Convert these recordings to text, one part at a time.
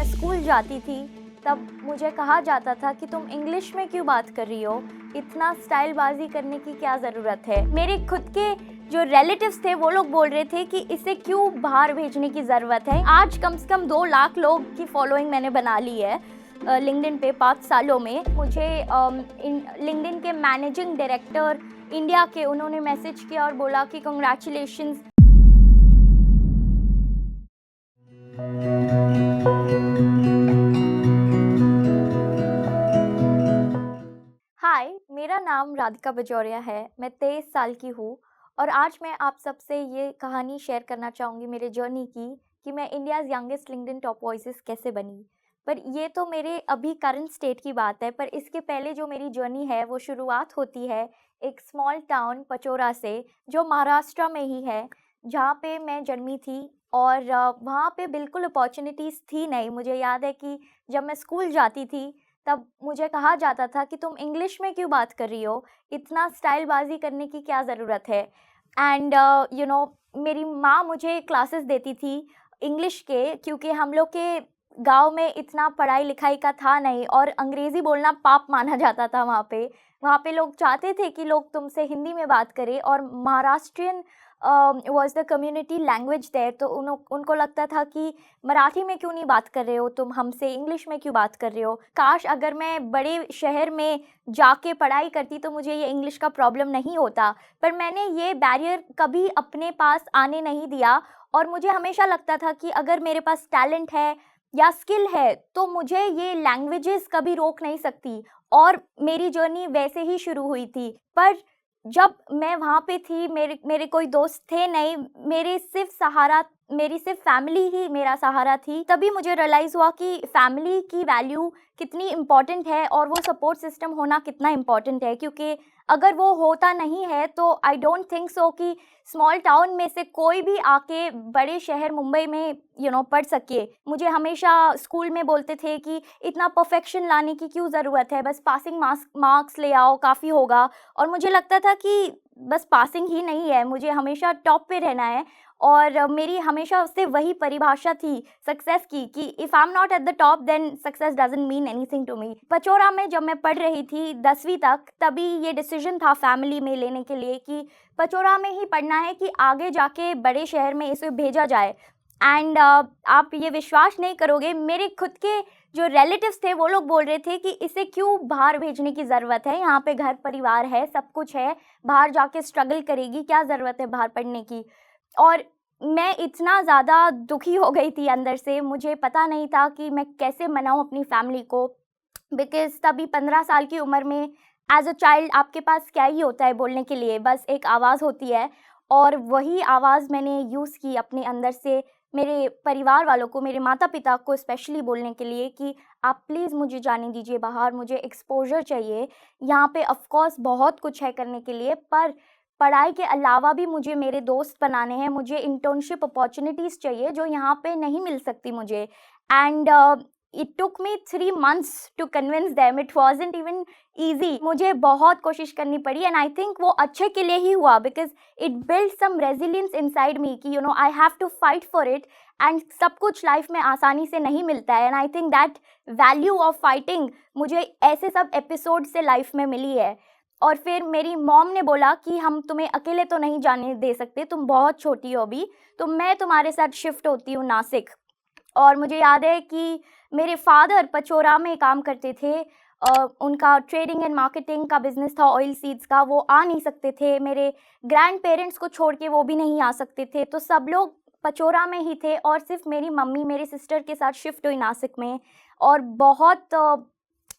मैं स्कूल जाती थी तब मुझे कहा जाता था कि तुम इंग्लिश में क्यों बात कर रही हो, इतना स्टाइलबाजी करने की क्या ज़रूरत है। मेरे खुद के जो रिलेटिव्स थे वो लोग बोल रहे थे कि इसे क्यों बाहर भेजने की ज़रूरत है। आज कम से कम 2 लाख लोग की फॉलोइंग मैंने बना ली है लिंक्डइन पे 5 सालों में। मुझे लिंक्डइन के मैनेजिंग डायरेक्टर इंडिया के उन्होंने मैसेज किया और बोला कि कंग्रेचुलेशंस। हाय, मेरा नाम राधिका बजौरिया है। मैं 23 साल की हूँ और आज मैं आप सबसे ये कहानी शेयर करना चाहूँगी मेरे जर्नी की कि मैं India's youngest LinkedIn top voices कैसे बनी। पर ये तो मेरे अभी करंट स्टेट की बात है, पर इसके पहले जो मेरी जर्नी है वो शुरुआत होती है एक स्मॉल टाउन पचोरा से, जो महाराष्ट्र में ही है, जहाँ पे मैं जन्मी थी। और वहाँ पे बिल्कुल अपॉर्चुनिटीज़ थी नहीं। मुझे याद है कि जब मैं स्कूल जाती थी तब मुझे कहा जाता था कि तुम इंग्लिश में क्यों बात कर रही हो, इतना स्टाइलबाजी करने की क्या ज़रूरत है। एंड मेरी माँ मुझे क्लासेस देती थी इंग्लिश के, क्योंकि हम लोग के गांव में इतना पढ़ाई लिखाई का था नहीं और अंग्रेज़ी बोलना पाप माना जाता था वहाँ पे लोग चाहते थे कि लोग तुमसे हिंदी में बात करें, और Maharashtrian was the community language there. तो उनको लगता था कि मराठी में क्यों नहीं बात कर रहे हो तुम हमसे, इंग्लिश में क्यों बात कर रहे हो। काश अगर मैं बड़े शहर में जाके पढ़ाई करती तो मुझे ये इंग्लिश का प्रॉब्लम नहीं होता, पर मैंने ये बैरियर कभी अपने पास आने नहीं दिया। और मुझे हमेशा लगता था कि अगर मेरे पास टैलेंट है या स्किल है तो मुझे ये लैंग्वेजेस कभी रोक नहीं सकती। और मेरी जर्नी वैसे ही शुरू हुई थी। पर जब मैं वहाँ पे थी, मेरे कोई दोस्त थे नहीं, मेरी सिर्फ फैमिली ही मेरा सहारा थी। तभी मुझे रियलाइज़ हुआ कि फैमिली की वैल्यू कितनी इम्पॉर्टेंट है और वो सपोर्ट सिस्टम होना कितना इम्पॉर्टेंट है। क्योंकि अगर वो होता नहीं है तो आई डोंट थिंक सो कि स्मॉल टाउन में से कोई भी आके बड़े शहर मुंबई में पढ़ सके। मुझे हमेशा स्कूल में बोलते थे कि इतना परफेक्शन लाने की क्यों ज़रूरत है, बस पासिंग मार्क्स ले आओ काफ़ी होगा। और मुझे लगता था कि बस पासिंग ही नहीं है, मुझे हमेशा टॉप पे रहना है। और मेरी हमेशा उससे वही परिभाषा थी सक्सेस की कि if I am not at the top then success doesn't mean anything to me. Pachora में जब मैं पढ़ रही थी 10वीं तक, तभी ये डिसीजन था फैमिली में लेने के लिए कि पचोरा में ही पढ़ना है कि आगे जाके बड़े शहर में इसे भेजा जाए। एंड आप ये विश्वास नहीं करोगे, मेरे खुद के जो रिलेटिव्स थे वो लोग बोल रहे थे कि इसे क्यों बाहर भेजने की ज़रूरत है, यहाँ पे घर परिवार है, सब कुछ है, बाहर जाके स्ट्रगल करेगी, क्या ज़रूरत है बाहर पढ़ने की। और मैं इतना ज़्यादा दुखी हो गई थी अंदर से, मुझे पता नहीं था कि मैं कैसे मनाऊँ अपनी फैमिली को। बिकॉज़ तभी 15 साल की उम्र में एज़ अ चाइल्ड आपके पास क्या ही होता है बोलने के लिए, बस एक आवाज़ होती है। और वही आवाज़ मैंने यूज़ की अपने अंदर से मेरे परिवार वालों को, मेरे माता-पिता को स्पेशली बोलने के लिए कि आप प्लीज़ मुझे जाने दीजिए बाहर, मुझे एक्सपोज़र चाहिए। यहाँ पे ऑफ़ कोर्स बहुत कुछ है करने के लिए, पर पढ़ाई के अलावा भी मुझे मेरे दोस्त बनाने हैं, मुझे इंटर्नशिप अपॉर्च्युनिटीज़ चाहिए जो यहाँ पे नहीं मिल सकती मुझे। And it took me 3 months to convince them, it wasn't even easy. मुझे बहुत कोशिश करनी पड़ी एंड आई थिंक वो अच्छे के लिए ही हुआ, because it build some resilience inside me कि I have to fight for it. And सब कुछ लाइफ में आसानी से नहीं मिलता है, and I think that value of fighting मुझे ऐसे सब एपिसोड से लाइफ में मिली है। और फिर मेरी मॉम ने बोला कि हम तुम्हें अकेले तो नहीं जाने दे सकते, तुम बहुत छोटी हो अभी, तो मैं तुम्हारे साथ शिफ्ट होती हूँ नासिक। और मुझे याद है कि मेरे फादर पचोरा में काम करते थे, उनका ट्रेडिंग एंड मार्केटिंग का बिज़नेस था, ऑयल सीड्स का, वो आ नहीं सकते थे। मेरे ग्रैंड पेरेंट्स को छोड़ के वो भी नहीं आ सकते थे, तो सब लोग पचोरा में ही थे और सिर्फ मेरी मम्मी मेरे सिस्टर के साथ शिफ्ट हुई नासिक में। और बहुत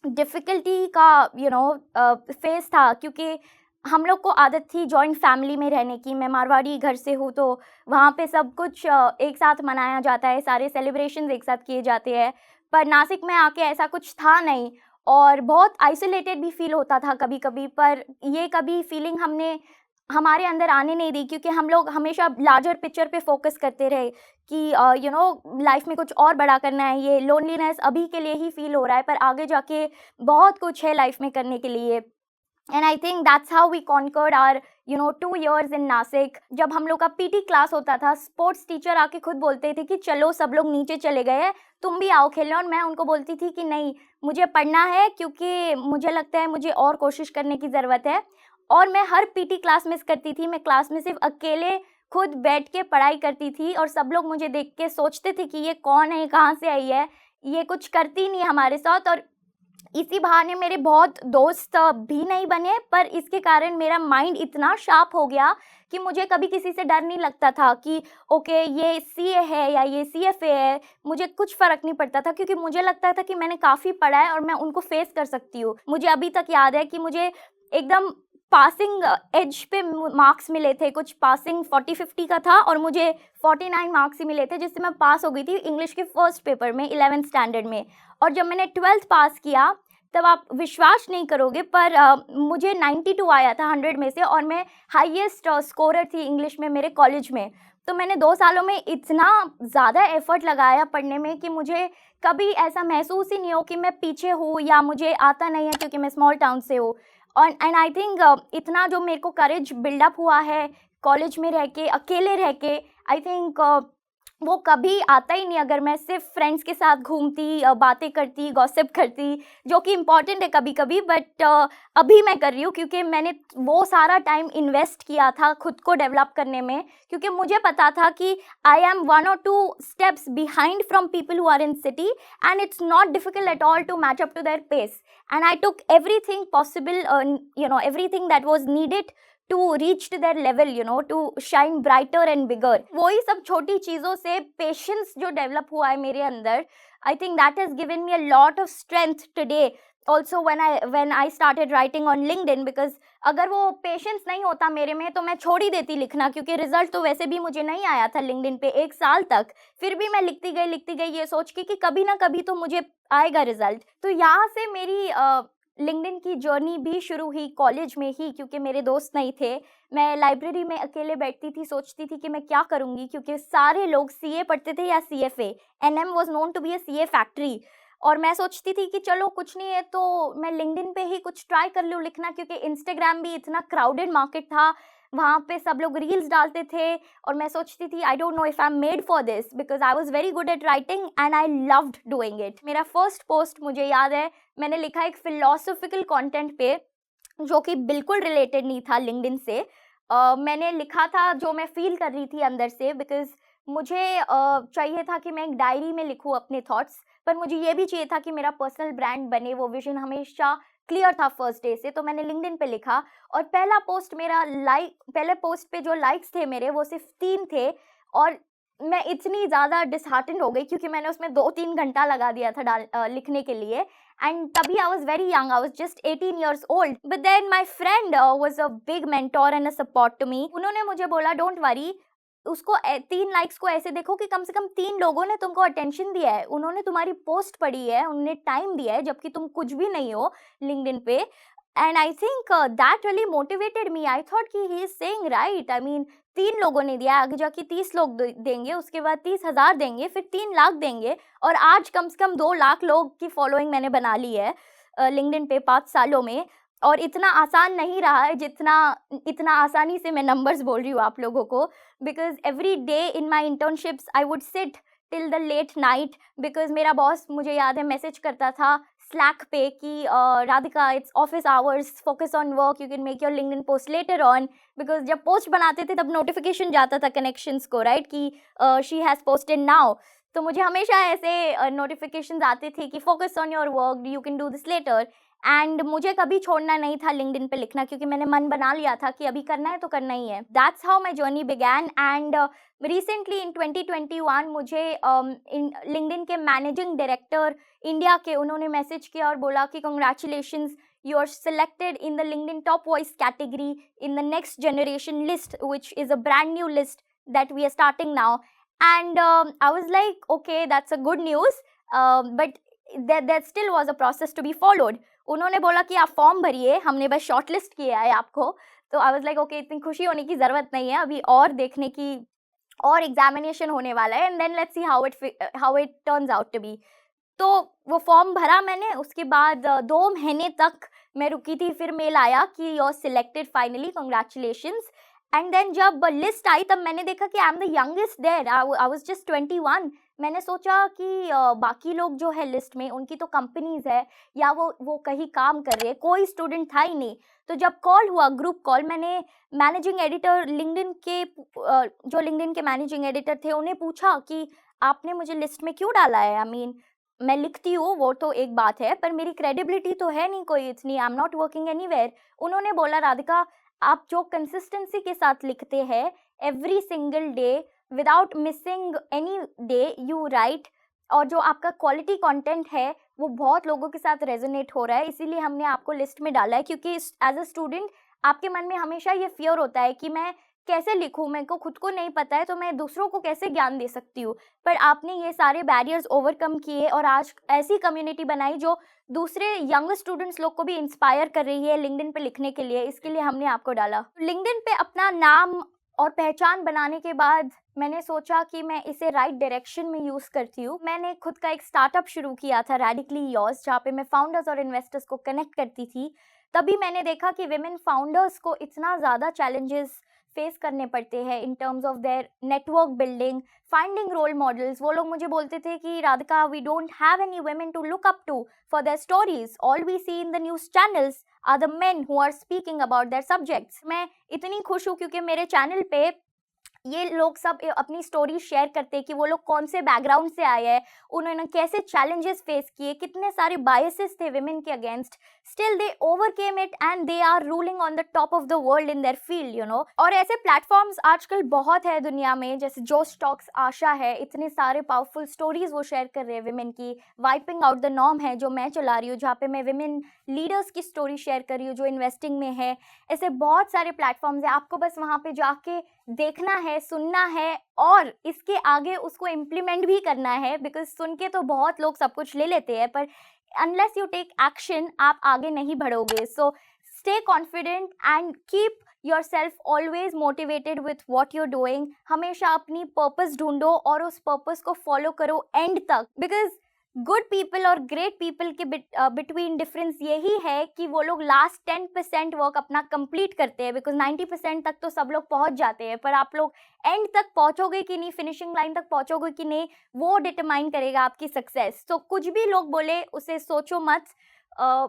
डिफ़िकल्टी का फेस था, क्योंकि हम लोग को आदत थी जॉइंट फैमिली में रहने की। मैं मारवाड़ी घर से हूँ, तो वहाँ पे सब कुछ एक साथ मनाया जाता है, सारे सेलिब्रेशंस एक साथ किए जाते हैं। पर नासिक में आके ऐसा कुछ था नहीं और बहुत आइसोलेटेड भी फ़ील होता था कभी-कभी। पर ये कभी फीलिंग हमने हमारे अंदर आने नहीं दी, क्योंकि हम लोग हमेशा लार्जर पिक्चर पे फोकस करते रहे कि लाइफ में कुछ और बड़ा करना है। ये लोनलीनेस अभी के लिए ही फील हो रहा है, पर आगे जाके बहुत कुछ है लाइफ में करने के लिए। And I think that's how we conquered our 2 years in Nashik. जब हम लोग का पीटी क्लास होता था, स्पोर्ट्स टीचर आके खुद बोलते थे कि चलो सब लोग नीचे चले गए हैं, तुम भी आओ खेलने, और मैं उनको बोलती थी कि नहीं, मुझे पढ़ना है क्योंकि मुझे लगता है मुझे और कोशिश करने की ज़रूरत है। और मैं हर पीटी क्लास मिस करती थी, मैं क्लास में सिर्फ अकेले खुद बैठ के पढ़ाई करती थी और सब लोग मुझे देख के सोचते थे कि ये कौन है, ये कहाँ से आई है, ये कुछ करती नहीं है हमारे साथ। और इसी बहाने मेरे बहुत दोस्त भी नहीं बने, पर इसके कारण मेरा माइंड इतना शार्प हो गया कि मुझे कभी किसी से डर नहीं लगता था कि ओके ये सीए है या ये सीएफए है, मुझे कुछ फ़र्क नहीं पड़ता था, क्योंकि मुझे लगता था कि मैंने काफ़ी पढ़ा है और मैं उनको फेस कर सकती हूँ। मुझे अभी तक याद है कि मुझे एकदम पासिंग एज पे मार्क्स मिले थे, कुछ पासिंग 40-50 का था और मुझे 49 मार्क्स ही मिले थे, जिससे मैं पास हो गई थी इंग्लिश के फर्स्ट पेपर में 11th स्टैंडर्ड में। और जब मैंने 12th पास किया तब आप विश्वास नहीं करोगे, पर मुझे 92 आया था 100 में से, और मैं हाईएस्ट स्कोरर थी इंग्लिश में मेरे कॉलेज में। तो मैंने 2 सालों में इतना ज़्यादा एफर्ट लगाया पढ़ने में कि मुझे कभी ऐसा महसूस ही नहीं हो कि मैं पीछे हूँ या मुझे आता नहीं है, क्योंकि मैं स्मॉल टाउन से हूँ। और एंड आई थिंक इतना जो मेरे को करेज बिल्डअप हुआ है कॉलेज में रह के, अकेले रह के, आई थिंक वो कभी आता ही नहीं अगर मैं सिर्फ फ्रेंड्स के साथ घूमती, बातें करती, गॉसिप करती, जो कि इम्पॉर्टेंट है कभी कभी, बट अभी मैं कर रही हूँ क्योंकि मैंने वो सारा टाइम इन्वेस्ट किया था खुद को डेवलप करने में, क्योंकि मुझे पता था कि I M 1 or 2 steps behind from people who are in city, and it's not difficult at all to match up to their pace. And I took everything possible, everything that was needed to reach to their level, to shine brighter and bigger. वही सब छोटी चीज़ों से patience जो develop हुआ है मेरे अंदर, आई think that has given me a lot of strength today also when I started writing on LinkedIn, because अगर वो पेशेंस नहीं होता मेरे में तो मैं छोड़ ही देती लिखना, क्योंकि रिजल्ट तो वैसे भी मुझे नहीं आया था LinkedIn पे 1 साल तक। फिर भी मैं लिखती गई ये सोच के कि कभी ना कभी तो मुझे आएगा रिजल्ट। तो यहाँ से मेरी लिंक्डइन की जर्नी भी शुरू हुई कॉलेज में ही, क्योंकि मेरे दोस्त नहीं थे। मैं लाइब्रेरी में अकेले बैठती थी, सोचती थी कि मैं क्या करूँगी, क्योंकि सारे लोग सीए पढ़ते थे या CFA. NM was known to be a CA factory, और मैं सोचती थी कि चलो कुछ नहीं है तो मैं लिंक्डइन पे ही कुछ ट्राई कर लूँ लिखना, क्योंकि इंस्टाग्राम भी इतना क्राउडेड मार्केट था, वहाँ पे सब लोग रील्स डालते थे, और मैं सोचती थी I don't know if I am made for this, because I was very good at writing and I loved doing it. मेरा फर्स्ट पोस्ट मुझे याद है, मैंने लिखा एक फिलोसॉफिकल कंटेंट पे, जो कि बिल्कुल रिलेटेड नहीं था लिंक्डइन से। मैंने लिखा था जो मैं फील कर रही थी अंदर से, बिकॉज मुझे चाहिए था कि मैं एक डायरी में लिखूँ अपने थॉट्स, पर मुझे ये भी चाहिए था कि मेरा पर्सनल ब्रांड बने, वो विजन हमेशा क्लियर था फर्स्ट डे से। तो मैंने लिंक्डइन पे लिखा, और पहला पोस्ट मेरा पहले पोस्ट पे जो लाइक्स थे मेरे वो सिर्फ 3 थे, और मैं इतनी ज़्यादा डिसहार्टेंड हो गई क्योंकि मैंने उसमें 2-3 घंटा लगा दिया था लिखने के लिए। एंड तभी I was very young, I was just 18 years old, but then my friend was a big mentor and a support to me. उन्होंने मुझे बोला डोंट वरी, उसको 3 लाइक्स को ऐसे देखो कि कम से कम 3 लोगों ने तुमको अटेंशन दिया है, उन्होंने तुम्हारी पोस्ट पढ़ी है, उन्होंने टाइम दिया है, जबकि तुम कुछ भी नहीं हो लिंक्डइन पे। And I think that really motivated me. I thought कि he is saying right, I mean 3 लोगों ने दिया, आगे जाके 30 लोग देंगे, उसके बाद 30,000 देंगे, फिर 3 लाख देंगे, और आज कम से कम 2 लाख लोग की फॉलोइंग मैंने बना ली है लिंक्डइन पे 5 सालों में। और इतना आसान नहीं रहा है जितना इतना आसानी से मैं नंबर्स बोल रही हूँ आप लोगों को, because every day in my internships I would sit till the late night, because मेरा बॉस मुझे याद है मैसेज करता था स्लैक पे कि Radhika it's office hours, focus on work, you can make your LinkedIn post later on, because जब post बनाते थे तब नोटिफिकेशन जाता था कनेक्शंस को, राइट, कि शी हैज़ पोस्टेड नाउ। तो मुझे हमेशा ऐसे नोटिफिकेशंस आते थे कि focus on your work, you can do this later. And मुझे कभी छोड़ना नहीं था लिंक्डइन पे लिखना, क्योंकि मैंने मन बना लिया था कि अभी करना है तो करना ही है। That's how my journey began. And recently in 2021 मुझे लिंक्डइन के मैनेजिंग डायरेक्टर इंडिया के, उन्होंने मैसेज किया और बोला कि congratulations, you are selected in the LinkedIn top voice category in the next generation list, which is a brand new list that we are starting now. And I was like, okay, that's a good news, but there still was a process to be followed. उन्होंने बोला कि आप form भरिए, हमने बस short list किया है आपको। तो आई वाज लाइक ओके, इतनी खुशी होने की ज़रूरत नहीं है, अभी और देखने की, और एग्जामिनेशन होने वाला है, and then let's see how it turns out to be. तो वो फॉर्म भरा मैंने, उसके बाद 2 महीने तक मैं रुकी थी, फिर मेल आया कि you are selected finally, congratulations. And then जब लिस्ट आई तब मैंने देखा कि I am the youngest there, I was just 21, मैंने सोचा कि बाकी लोग जो है लिस्ट में उनकी तो कंपनीज़ है या वो कहीं काम कर रहे हैं, कोई स्टूडेंट था ही नहीं। तो जब कॉल हुआ ग्रुप कॉल, मैंने मैनेजिंग एडिटर लिंक्डइन के जो लिंक्डइन के मैनेजिंग एडिटर थे उन्हें पूछा कि आपने मुझे लिस्ट में क्यों डाला है? आई मीन मैं लिखती हूँ वो तो एक बात है, पर मेरी क्रेडिबिलिटी तो है नहीं कोई इतनी, आई एम नॉट वर्किंग एनीवेयर। उन्होंने बोला, राधिका आप जो कंसिस्टेंसी के साथ लिखते हैं every single day without missing any day you right, और जो आपका क्वालिटी कंटेंट है वो बहुत लोगों के साथ रेजोनेट हो रहा है, इसीलिए हमने आपको लिस्ट में डाला है। क्योंकि एज अ स्टूडेंट आपके मन में हमेशा ये फियर होता है कि मैं कैसे लिखूं, मेरे को खुद को नहीं पता है तो मैं दूसरों को कैसे ज्ञान दे सकती हूँ। पर आपने ये सारे बैरियर्स ओवरकम किए और आज ऐसी कम्युनिटी बनाई जो दूसरे यंग स्टूडेंट्स लोग को भी इंस्पायर कर रही है लिंक्डइन पे लिखने के लिए, इसके लिए हमने आपको डाला। लिंक्डइन पे अपना नाम और पहचान बनाने के बाद मैंने सोचा कि मैं इसे राइट डायरेक्शन में यूज़ करती हूँ। मैंने खुद का एक स्टार्टअप शुरू किया था, रेडिकली योर्स, जहाँ पे मैं फाउंडर्स और इन्वेस्टर्स को कनेक्ट करती थी। तभी मैंने देखा कि विमेन फाउंडर्स को इतना ज़्यादा चैलेंजेस फेस करने पड़ते हैं in terms of their network building, finding role models. वो लोग मुझे बोलते थे कि Radhika we don't have any women to look up to for their stories, all we see in the news channels are the men who are speaking about their subjects। मैं इतनी खुश हूँ क्योंकि मेरे चैनल पे ये लोग सब अपनी स्टोरी शेयर करते हैं कि वो लोग कौन से बैकग्राउंड से आए हैं, उन्होंने कैसे चैलेंजेस फेस किए, कितने सारे बायसेस थे विमेन के against, still they overcame it and they are ruling on the top of the world in their field, you know. और ऐसे प्लेटफॉर्म्स आजकल बहुत है दुनिया में, जैसे जोश टॉक्स आशा है, इतने सारे पावरफुल स्टोरीज वो शेयर कर रहे हैं विमेन की। वाइपिंग आउट द नॉर्म है जो मैं चला रही हूँ, जहाँ पे मैं विमेन लीडर्स की स्टोरी शेयर कर रही हूँ जो इन्वेस्टिंग में है। ऐसे बहुत सारे प्लेटफॉर्म्स है, आपको बस वहाँ पे जाके देखना है, सुनना है और इसके आगे उसको इम्प्लीमेंट भी करना है। बिकॉज सुन के तो बहुत लोग सब कुछ ले लेते हैं, पर अनलेस यू टेक एक्शन आप आगे नहीं बढ़ोगे। So stay confident and keep yourself always motivated with what you're doing. हमेशा अपनी पर्पस ढूंढो और उस पर्पस को फॉलो करो एंड तक। बिकॉज गुड पीपल और ग्रेट पीपल के बिटवीन डिफरेंस यही है कि वो लोग लास्ट 10% वर्क अपना कंप्लीट करते हैं। बिकॉज 90% तक तो सब लोग पहुंच जाते हैं, पर आप लोग एंड तक पहुंचोगे कि नहीं, फिनिशिंग लाइन तक पहुंचोगे कि नहीं, वो डिटरमाइन करेगा आपकी सक्सेस। तो कुछ भी लोग बोले उसे सोचो मत,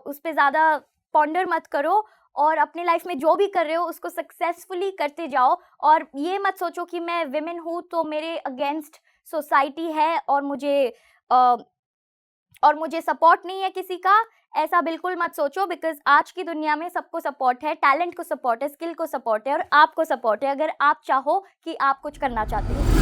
उस पर ज़्यादा पॉन्डर मत करो और अपनी लाइफ में जो भी कर रहे हो उसको सक्सेसफुली करते जाओ। और ये मत सोचो कि मैं विमेन हूँ तो मेरे अगेंस्ट सोसाइटी है और मुझे सपोर्ट नहीं है किसी का, ऐसा बिल्कुल मत सोचो। बिकॉज आज की दुनिया में सबको सपोर्ट है, टैलेंट को सपोर्ट है, स्किल को सपोर्ट है और आपको सपोर्ट है, अगर आप चाहो कि आप कुछ करना चाहते हो।